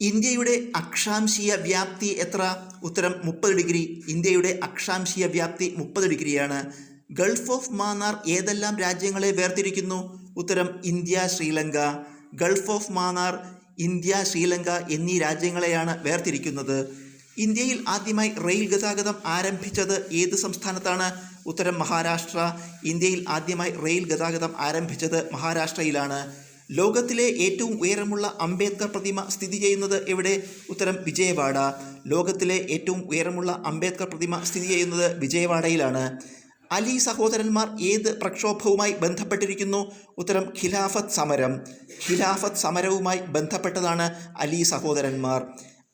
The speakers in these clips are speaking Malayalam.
ഇന്ത്യയുടെ അക്ഷാംശീയ വ്യാപ്തി എത്ര? ഉത്തരം 30 ഡിഗ്രി. ഇന്ത്യയുടെ അക്ഷാംശീയ വ്യാപ്തി 30 ഡിഗ്രിയാണ്. ഗൾഫ് ഓഫ് മാന്നാർ ഏതെല്ലാം രാജ്യങ്ങളെ വേർതിരിക്കുന്നു? ഉത്തരം India, Sri Lanka. Gulf of Mannar India, Sri Lanka എന്നീ രാജ്യങ്ങളെയാണ് വേർതിരിക്കുന്നത്. ഇന്ത്യയിൽ ആദ്യമായി റെയിൽ ഗതാഗതം ആരംഭിച്ചത് ഏത് സംസ്ഥാനത്താണ്? ഉത്തരം മഹാരാഷ്ട്ര. ഇന്ത്യയിൽ ആദ്യമായി റെയിൽ ഗതാഗതം ആരംഭിച്ചത് മഹാരാഷ്ട്രയിലാണ്. ലോകത്തിലെ ഏറ്റവും ഉയരമുള്ള അംബേദ്കർ പ്രതിമ സ്ഥിതി ചെയ്യുന്നത് എവിടെ? ഉത്തരം വിജയവാഡ. ലോകത്തിലെ ഏറ്റവും ഉയരമുള്ള അംബേദ്കർ പ്രതിമ സ്ഥിതി ചെയ്യുന്നത് വിജയവാഡയിലാണ്. അലി സഹോദരന്മാർ ഏത് പ്രക്ഷോഭവുമായി ബന്ധപ്പെട്ടിരിക്കുന്നു? ഉത്തരം ഖിലാഫത്ത് സമരം. ഖിലാഫത്ത് സമരവുമായി ബന്ധപ്പെട്ടതാണ് അലി സഹോദരന്മാർ.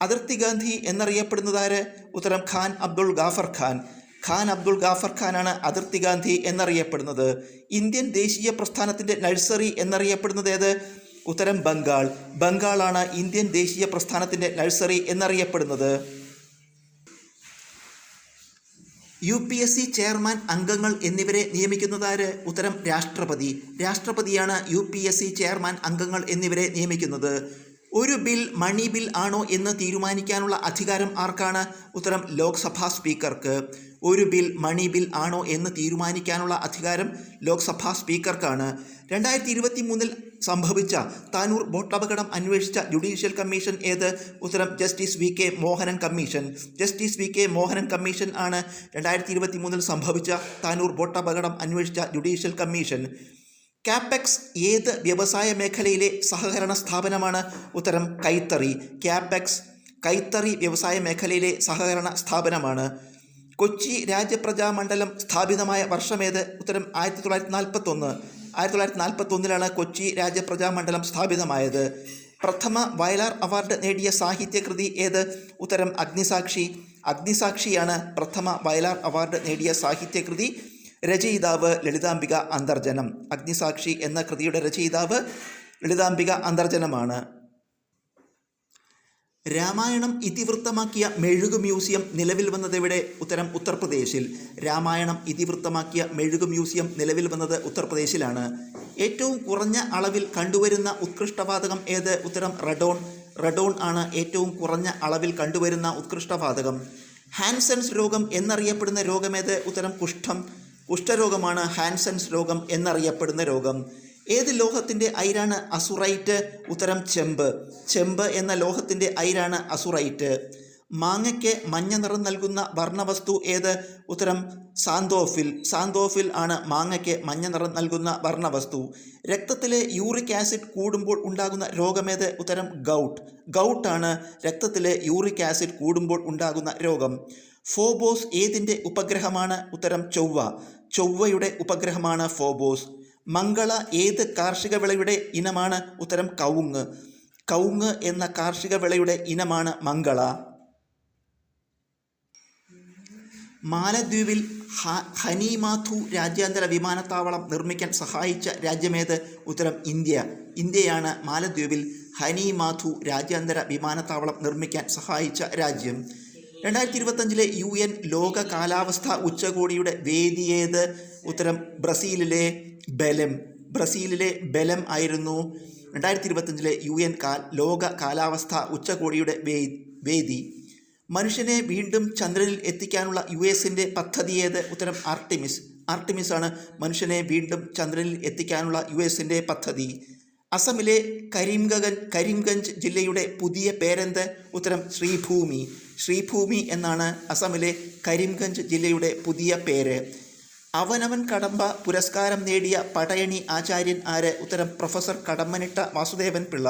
അതിർത്തി ഗാന്ധി എന്നറിയപ്പെടുന്നതാര്? ഉത്തരം ഖാൻ അബ്ദുൾ ഗാഫർ ഖാൻ. ഖാൻ അബ്ദുൾ ഗാഫർ ഖാനാണ് അതിർത്തി ഗാന്ധി എന്നറിയപ്പെടുന്നത്. ഇന്ത്യൻ ദേശീയ പ്രസ്ഥാനത്തിൻ്റെ നഴ്സറി എന്നറിയപ്പെടുന്നത് ഏത്? ഉത്തരം ബംഗാൾ. ബംഗാളാണ് ഇന്ത്യൻ ദേശീയ പ്രസ്ഥാനത്തിൻ്റെ നഴ്സറി എന്നറിയപ്പെടുന്നത്. UPSC ചെയർമാൻ, അംഗങ്ങൾ എന്നിവരെ നിയമിക്കുന്നതാര്? ഉത്തരം രാഷ്ട്രപതി. രാഷ്ട്രപതിയാണ് UPSC ചെയർമാൻ, അംഗങ്ങൾ എന്നിവരെ നിയമിക്കുന്നത്. ഒരു ബിൽ മണി ബിൽ ആണോ എന്ന് തീരുമാനിക്കാനുള്ള അധികാരം ആർക്കാണ്? ഉത്തരം ലോക്സഭാ സ്പീക്കർക്ക്. ഒരു ബിൽ മണി ബിൽ ആണോ എന്ന് തീരുമാനിക്കാനുള്ള അധികാരം ലോക്സഭാ സ്പീക്കർക്കാണ്. 2023 സംഭവിച്ച താനൂർ ബോട്ടപകടം അന്വേഷിച്ച ജുഡീഷ്യൽ കമ്മീഷൻ ഏത്? ഉത്തരം justice VK Mohanan commission. Justice VK Mohanan commission ആണ് 2023 സംഭവിച്ച താനൂർ ബോട്ടപകടം അന്വേഷിച്ച ജുഡീഷ്യൽ കമ്മീഷൻ. കാപ്പെക്സ് ഏത് വ്യവസായ മേഖലയിലെ സഹകരണ സ്ഥാപനമാണ്? ഉത്തരം കൈത്തറി. കാപ്പെക്സ് കൈത്തറി വ്യവസായ മേഖലയിലെ സഹകരണ സ്ഥാപനമാണ്. കൊച്ചി രാജപ്രജാ മണ്ഡലം സ്ഥാപിതമായ വർഷമേത്? ഉത്തരം 1941. 1941 കൊച്ചി രാജപ്രജാ മണ്ഡലം സ്ഥാപിതമായത്. പ്രഥമ വയലാർ അവാർഡ് നേടിയ സാഹിത്യകൃതി ഏത്? ഉത്തരം അഗ്നിസാക്ഷി. അഗ്നിസാക്ഷിയാണ് പ്രഥമ വയലാർ അവാർഡ് നേടിയ സാഹിത്യകൃതി. രചയിതാവ് ലളിതാംബിക അന്തർജനം. അഗ്നിസാക്ഷി എന്ന കൃതിയുടെ രചയിതാവ് ലളിതാംബിക അന്തർജനമാണ്. രാമായണം ഇതിവൃത്തമാക്കിയ മെഴുകു മ്യൂസിയം നിലവിൽ വന്നതെവിടെ? ഉത്തരം ഉത്തർപ്രദേശിൽ. രാമായണം ഇതിവൃത്തമാക്കിയ മെഴുകു മ്യൂസിയം നിലവിൽ വന്നത് ഉത്തർപ്രദേശിലാണ്. ഏറ്റവും കുറഞ്ഞ അളവിൽ കണ്ടുവരുന്ന ഉത്കൃഷ്ടവാതകം ഏത്? ഉത്തരം റഡോൺ. റഡോൺ ആണ് ഏറ്റവും കുറഞ്ഞ അളവിൽ കണ്ടുവരുന്ന ഉത്കൃഷ്ടവാതകം. ഹാൻസൻസ് രോഗം എന്നറിയപ്പെടുന്ന രോഗമേത്? ഉത്തരം കുഷ്ഠം. കുഷ്ഠരോഗമാണ് ഹാൻസൻസ് രോഗം എന്നറിയപ്പെടുന്ന രോഗം. ഏത് ലോഹത്തിൻ്റെ അയിരാണ് അസുറൈറ്റ്? ഉത്തരം ചെമ്പ്. ചെമ്പ് എന്ന ലോഹത്തിൻ്റെ അയിരാണ് അസുറൈറ്റ്. മാങ്ങയ്ക്ക് മഞ്ഞ നിറം നൽകുന്ന വർണ്ണവസ്തു ഏത്? ഉത്തരം സാന്തോഫിൽ. സാന്തോഫിൽ ആണ് മാങ്ങയ്ക്ക് മഞ്ഞ നിറം നൽകുന്ന വർണ്ണവസ്തു. രക്തത്തിലെ യൂറിക് ആസിഡ് കൂടുമ്പോൾ ഉണ്ടാകുന്ന രോഗമേത്? ഉത്തരം ഗൗട്ട്. ഗൗട്ടാണ് രക്തത്തിലെ യൂറിക് ആസിഡ് കൂടുമ്പോൾ ഉണ്ടാകുന്ന രോഗം. ഫോബോസ് ഏതിൻ്റെ ഉപഗ്രഹമാണ്? ഉത്തരം ചൊവ്വ. ചൊവ്വയുടെ ഉപഗ്രഹമാണ് ഫോബോസ്. മംഗള ഏത് കാർഷിക വിളയുടെ ഇനമാണ്? ഉത്തരം കവുങ്ങ്. കവുങ്ങ് എന്ന കാർഷിക വിളയുടെ ഇനമാണ് മംഗള. മാലദ്വീപിൽ ഹനിമാഥു രാജ്യാന്തര വിമാനത്താവളം നിർമ്മിക്കാൻ സഹായിച്ച രാജ്യമേത്? ഉത്തരം ഇന്ത്യ. ഇന്ത്യയാണ് മാലദ്വീപിൽ ഹനിമാഥു രാജ്യാന്തര വിമാനത്താവളം നിർമ്മിക്കാൻ സഹായിച്ച രാജ്യം. 2025 UN ലോക കാലാവസ്ഥാ ഉച്ചകോടിയുടെ വേദിയേത്? ഉത്തരം ബ്രസീലിലെ ബെലം. ബ്രസീലിലെ ബെലം ആയിരുന്നു 2025 UN ലോക കാലാവസ്ഥാ ഉച്ചകോടിയുടെ വേദി. മനുഷ്യനെ വീണ്ടും ചന്ദ്രനിൽ എത്തിക്കാനുള്ള US-ൻ്റെ പദ്ധതി ഏത്? ഉത്തരം ആർട്ടിമിസ്. ആർട്ടിമിസ് ആണ് മനുഷ്യനെ വീണ്ടും ചന്ദ്രനിൽ എത്തിക്കാനുള്ള US-ൻ്റെ പദ്ധതി. അസമിലെ കരിംഗഞ്ച് ജില്ലയുടെ പുതിയ പേരെന്ത്? ഉത്തരം ശ്രീഭൂമി. ശ്രീഭൂമി എന്നാണ് അസമിലെ കരിംഗഞ്ച് ജില്ലയുടെ പുതിയ പേര്. അവനവൻ കടമ്പ പുരസ്കാരം നേടിയ പടയണി ആചാര്യൻ ആര്? ഉത്തരം പ്രൊഫസർ കടമ്മനിട്ട വാസുദേവൻ പിള്ള.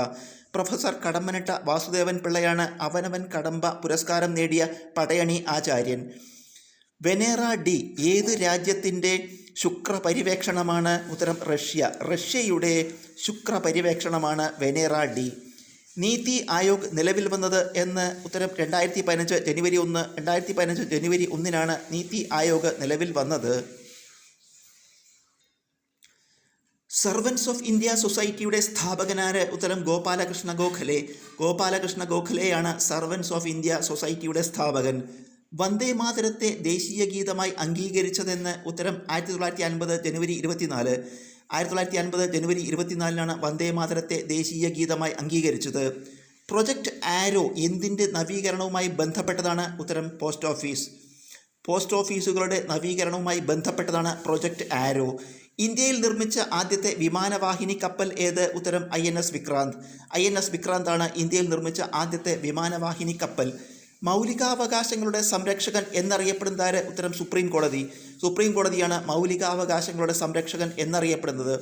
പ്രൊഫസർ കടമ്മനിട്ട വാസുദേവൻ പിള്ളയാണ് അവനവൻ കടമ്പ പുരസ്കാരം നേടിയ പടയണി ആചാര്യൻ. വെനേറ ഡി ഏത് രാജ്യത്തിൻ്റെ ശുക്രപര്യവേക്ഷണമാണ്? ഉത്തരം റഷ്യ. റഷ്യയുടെ ശുക്രപര്യവേക്ഷണമാണ് വെനേറ ഡി. നീതി ആയോഗ് നിലവിൽ വന്നത് എന്ന്? ഉത്തരം 2015 ജനുവരി 1. 2015 ജനുവരി 1 നീതി ആയോഗ് നിലവിൽ വന്നത്. സർവൻസ് ഓഫ് ഇന്ത്യ സൊസൈറ്റിയുടെ സ്ഥാപകനാര്? ഉത്തരം ഗോപാലകൃഷ്ണ ഗോഖലെ. ഗോപാലകൃഷ്ണ ഗോഖലെയാണ് സർവൻസ് ഓഫ് ഇന്ത്യ സൊസൈറ്റിയുടെ സ്ഥാപകൻ. വന്ദേ മാതരത്തെ ദേശീയ ഗീതമായി അംഗീകരിച്ചതെന്ന്? ഉത്തരം 1950 ജനുവരി 24. 1950 ജനുവരി 24 വന്ദേ മാതരത്തെ ദേശീയ ഗീതമായി അംഗീകരിച്ചത്. പ്രൊജക്റ്റ് ആരോ എന്തിൻ്റെ നവീകരണവുമായി ബന്ധപ്പെട്ടതാണ്? ഉത്തരം പോസ്റ്റ് ഓഫീസ്. പോസ്റ്റ് ഓഫീസുകളുടെ നവീകരണവുമായി ബന്ധപ്പെട്ടതാണ് പ്രൊജക്റ്റ് ആരോ. ഇന്ത്യയിൽ നിർമ്മിച്ച ആദ്യത്തെ വിമാനവാഹിനി കപ്പൽ ഏത്? ഉത്തരം INS വിക്രാന്ത്. INS വിക്രാന്ത് ആണ് ഇന്ത്യയിൽ നിർമ്മിച്ച ആദ്യത്തെ വിമാനവാഹിനി കപ്പൽ. മൗലികാവകാശങ്ങളുടെ സംരക്ഷകൻ എന്നറിയപ്പെടുന്നത് ആര്? ഉത്തരം സുപ്രീം കോടതി. സുപ്രീം കോടതിയാണ് മൗലികാവകാശങ്ങളുടെ സംരക്ഷകൻ എന്നറിയപ്പെടുന്നത്.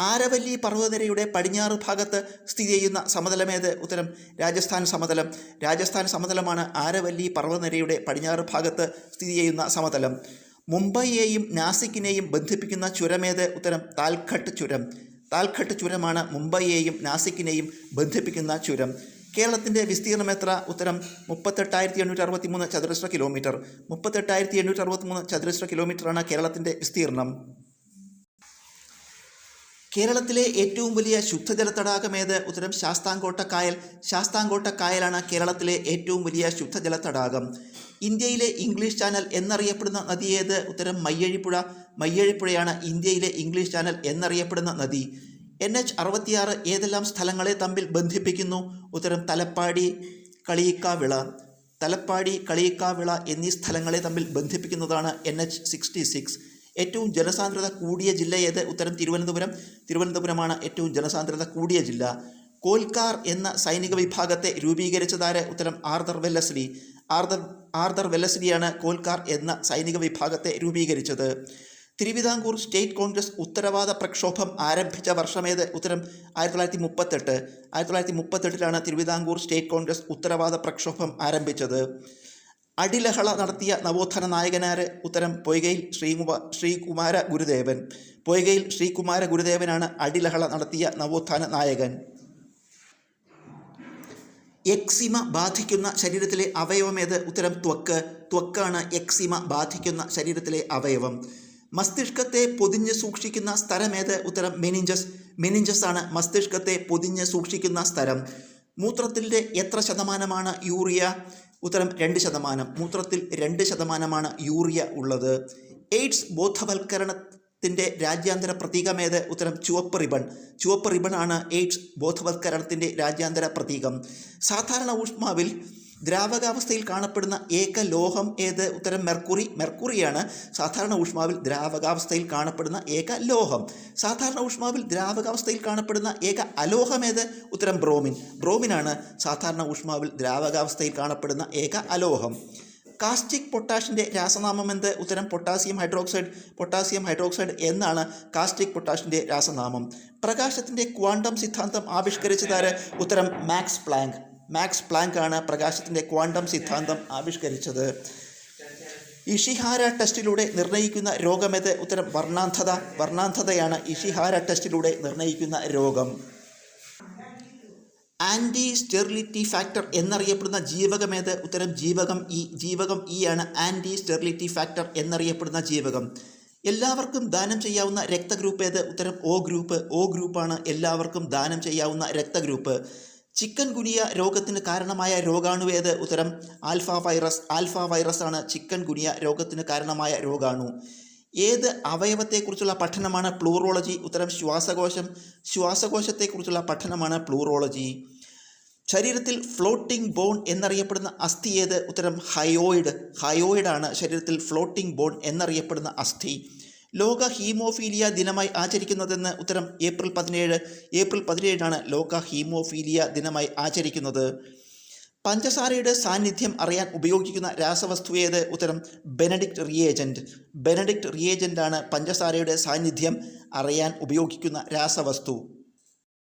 ആരവല്ലി പർവ്വതനിരയുടെ പടിഞ്ഞാറ് ഭാഗത്ത് സ്ഥിതി ചെയ്യുന്ന സമതലമേത്? ഉത്തരം രാജസ്ഥാൻ സമതലം. രാജസ്ഥാൻ സമതലമാണ് ആരവല്ലി പർവ്വതനിരയുടെ പടിഞ്ഞാറ് ഭാഗത്ത് സ്ഥിതി ചെയ്യുന്ന സമതലം. മുംബൈയെയും നാസിക്കിനെയും ബന്ധിപ്പിക്കുന്ന ചുരമേത്? ഉത്തരം താൽഘട്ട് ചുരം. താൽഘട്ട് ചുരമാണ് മുംബൈയെയും നാസിക്കിനെയും ബന്ധിപ്പിക്കുന്ന ചുരം. കേരളത്തിൻ്റെ വിസ്തീർണം എത്ര? ഉത്തരം 38,863 ചതുരശ്ര കിലോമീറ്റർ. 38,863 ചതുരശ്ര കിലോമീറ്ററാണ് കേരളത്തിൻ്റെ വിസ്തീർണം. കേരളത്തിലെ ഏറ്റവും വലിയ ശുദ്ധജല തടാകം ഏത്? ഉത്തരം ശാസ്താംകോട്ട കായൽ. ശാസ്താംകോട്ട കായലാണ് കേരളത്തിലെ ഏറ്റവും വലിയ ശുദ്ധജല തടാകം. ഇന്ത്യയിലെ ഇംഗ്ലീഷ് ചാനൽ എന്നറിയപ്പെടുന്ന നദി ഏത്? ഉത്തരം മയ്യഴിപ്പുഴ. മയ്യഴിപ്പുഴയാണ് ഇന്ത്യയിലെ ഇംഗ്ലീഷ് ചാനൽ എന്നറിയപ്പെടുന്ന നദി. NH 66 ഏതെല്ലാം സ്ഥലങ്ങളെ തമ്മിൽ ബന്ധിപ്പിക്കുന്നു? ഉത്തരം തലപ്പാടി, കളിയിക്കാവിള. തലപ്പാടി, കളിയിക്കാവിള എന്നീ സ്ഥലങ്ങളെ തമ്മിൽ ബന്ധിപ്പിക്കുന്നതാണ് NH 66. ഏറ്റവും ജനസാന്ദ്രത കൂടിയ ജില്ല ഏത്? ഉത്തരം തിരുവനന്തപുരം. തിരുവനന്തപുരമാണ് ഏറ്റവും ജനസാന്ദ്രത കൂടിയ ജില്ല. കോൽക്കാർ എന്ന സൈനിക വിഭാഗത്തെ രൂപീകരിച്ചതാര്? ഉത്തരം ആർതർ വെല്ലസ്ലി. ആർതർ വെല്ലസ്ലിയാണ് കോൽക്കാർ എന്ന സൈനിക വിഭാഗത്തെ രൂപീകരിച്ചത്. തിരുവിതാംകൂർ സ്റ്റേറ്റ് കോൺഗ്രസ് ഉത്തരവാദ പ്രക്ഷോഭം ആരംഭിച്ച വർഷമേത്? ഉത്തരം 1938. 1938 തിരുവിതാംകൂർ സ്റ്റേറ്റ് കോൺഗ്രസ് ഉത്തരവാദ പ്രക്ഷോഭം ആരംഭിച്ചത്. അടിലഹള നടത്തിയ നവോത്ഥാന നായകനാര്? ഉത്തരം പൊയ്കയിൽ ശ്രീകുമാര ഗുരുദേവൻ. പൊയ്കയിൽ ശ്രീകുമാര ഗുരുദേവനാണ് അടിലഹള നടത്തിയ നവോത്ഥാന നായകൻ. എക്സിമ ബാധിക്കുന്ന ശരീരത്തിലെ അവയവമേത്? ഉത്തരം ത്വക്ക്. ത്വക്കാണ് എക്സിമ ബാധിക്കുന്ന ശരീരത്തിലെ അവയവം. മസ്തിഷ്കത്തെ പൊതിഞ്ഞ് സൂക്ഷിക്കുന്ന സ്ഥലമേത്? ഉത്തരം മെനിഞ്ചസ്. മെനിഞ്ചസ് ആണ് മസ്തിഷ്കത്തെ പൊതിഞ്ഞ് സൂക്ഷിക്കുന്ന സ്ഥലം. മൂത്രത്തിൻ്റെ എത്ര ശതമാനമാണ് യൂറിയ? ഉത്തരം 2%. മൂത്രത്തിൽ 2% യൂറിയ ഉള്ളത്. എയ്ഡ്സ് ബോധവൽക്കരണത്തിൻ്റെ രാജ്യാന്തര പ്രതീകമേത്? ഉത്തരം ചുവപ്പ് റിബൺ. ചുവപ്പ് റിബണാണ് എയ്ഡ്സ് ബോധവൽക്കരണത്തിൻ്റെ രാജ്യാന്തര പ്രതീകം. സാധാരണ ഊഷ്മാവിൽ ദ്രാവകാവസ്ഥയിൽ കാണപ്പെടുന്ന ഏക ലോഹം ഏത്? ഉത്തരം മെർക്കുറി. മെർക്കുറിയാണ് സാധാരണ ഊഷ്മാവിൽ ദ്രാവകാവസ്ഥയിൽ കാണപ്പെടുന്ന ഏക ലോഹം. സാധാരണ ഊഷ്മാവിൽ ദ്രാവകാവസ്ഥയിൽ കാണപ്പെടുന്ന ഏക അലോഹം ഏത്? ഉത്തരം ബ്രോമിൻ. ബ്രോമിനാണ് സാധാരണ ഊഷ്മാവിൽ ദ്രാവകാവസ്ഥയിൽ കാണപ്പെടുന്ന ഏക അലോഹം. കാസ്റ്റിക് പൊട്ടാഷിൻ്റെ രാസനാമം എന്ത്? ഉത്തരം പൊട്ടാസ്യം ഹൈഡ്രോക്സൈഡ്. പൊട്ടാസ്യം ഹൈഡ്രോക്സൈഡ് എന്നാണ് കാസ്റ്റിക് പൊട്ടാഷിൻ്റെ രാസനാമം. പ്രകാശത്തിൻ്റെ ക്വാണ്ടം സിദ്ധാന്തം ആവിഷ്കരിച്ചതാര്? ഉത്തരം മാക്സ് പ്ലാങ്ക്. മാക്സ് പ്ലാങ്ക് ആണ് പ്രകാശത്തിൻ്റെ ക്വാണ്ടം സിദ്ധാന്തം ആവിഷ്കരിച്ചത്. ഇഷിഹാര ടെസ്റ്റിലൂടെ നിർണ്ണയിക്കുന്ന രോഗമേത്? ഉത്തരം വർണ്ണാന്ധത. വർണ്ണാന്ധതയാണ് ഇഷിഹാര ടെസ്റ്റിലൂടെ നിർണ്ണയിക്കുന്ന രോഗം. ആൻറ്റി സ്റ്റെറിലിറ്റി ഫാക്ടർ എന്നറിയപ്പെടുന്ന ജീവകമേത്? ഉത്തരം ജീവകം ഇ. ജീവകം ഇ ആണ് ആൻറ്റി സ്റ്റെറിലിറ്റി ഫാക്ടർ എന്നറിയപ്പെടുന്ന ജീവകം. എല്ലാവർക്കും ദാനം ചെയ്യാവുന്ന രക്തഗ്രൂപ്പ് ഏത്? ഉത്തരം O ഗ്രൂപ്പ്. O ഗ്രൂപ്പാണ് എല്ലാവർക്കും ദാനം ചെയ്യാവുന്ന രക്തഗ്രൂപ്പ്. ചിക്കൻ ഗുനിയ രോഗത്തിന് കാരണമായ രോഗാണുവേത്? ഉത്തരം ആൽഫ വൈറസ്. ആൽഫ വൈറസ് ആണ് ചിക്കൻ ഗുനിയ രോഗത്തിന് കാരണമായ രോഗാണു. ഏത് അവയവത്തെക്കുറിച്ചുള്ള പഠനമാണ് പ്ലൂറോളജി? ഉത്തരം ശ്വാസകോശം. ശ്വാസകോശത്തെക്കുറിച്ചുള്ള പഠനമാണ് പ്ലൂറോളജി. ശരീരത്തിൽ ഫ്ലോട്ടിംഗ് ബോൺ എന്നറിയപ്പെടുന്ന അസ്ഥി ഏത്? ഉത്തരം ഹയോയിഡ്. ഹയോയിഡാണ് ശരീരത്തിൽ ഫ്ലോട്ടിംഗ് ബോൺ എന്നറിയപ്പെടുന്ന അസ്ഥി. ലോക ഹീമോഫീലിയ ദിനമായി ആചരിക്കുന്നതെന്ന്? ഉത്തരം ഏപ്രിൽ 17. ഏപ്രിൽ 17 ലോക ഹീമോഫീലിയ ദിനമായി ആചരിക്കുന്നത്. പഞ്ചസാരയുടെ സാന്നിധ്യം അറിയാൻ ഉപയോഗിക്കുന്ന രാസവസ്തു ഏത്? ഉത്തരം ബെനഡിക്റ്റ് റിയേജൻറ്റ്. ബെനഡിക്റ്റ് റിയേജൻ്റാണ് പഞ്ചസാരയുടെ സാന്നിധ്യം അറിയാൻ ഉപയോഗിക്കുന്ന രാസവസ്തു.